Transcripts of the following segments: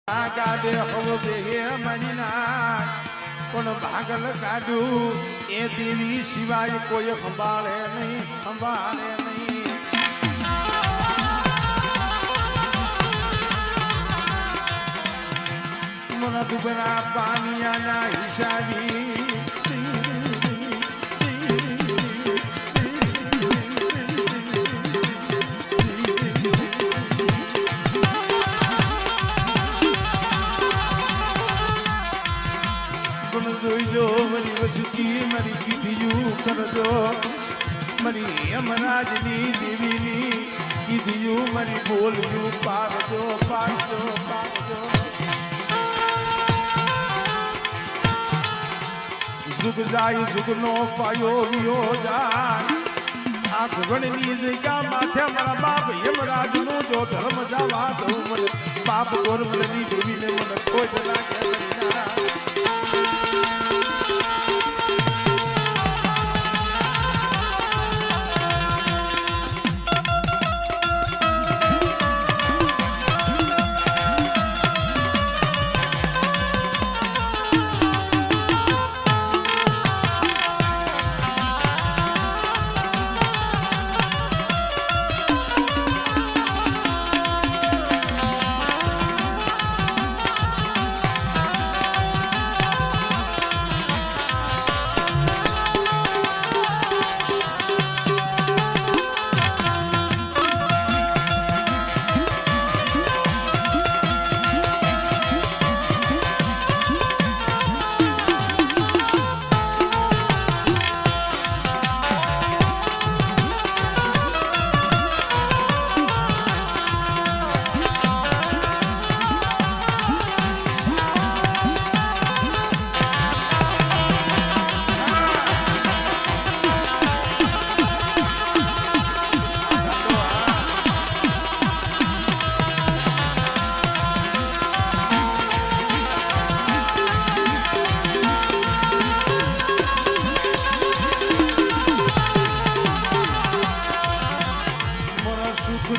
ગાડે હવ બેહે મનીના પણ ભાગલ કાઢું એ દેવી સિવાય કોઈ સંભાળે નહીં સંભાળે નહીં મને દુબરા પાનિયાના હિસાબી મરી વસતી મરી કીધું કરજો મરી અમરાજની દેવીની કીધું મરી બોલ્યું પાડજો પાડજો પાડજો જુગ જાય જુગનો પાયો વિયો જાય આ ઘગણની જગ્યા માથે મારા બાપ યમરાજનો જો ધર્મ જાવા દઉં મને બાપ ગોરમલની દેવીને મને ખોટ નાખે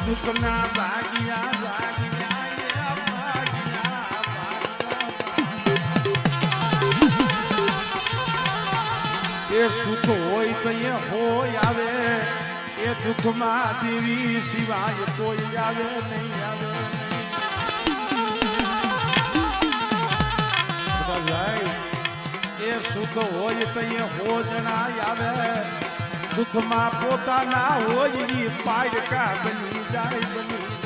દુઃખના ભાગ્યા ભાગ્યા એ સુખ હોય તો એ હોય આવે એ દુઃખમાં દેવી સિવાય કોઈ આવે નહીં આવે એ સુખ હોય તો એ હો જણા આવે દુઃખમાં પોતાના હોય પાડકા બની જાય બની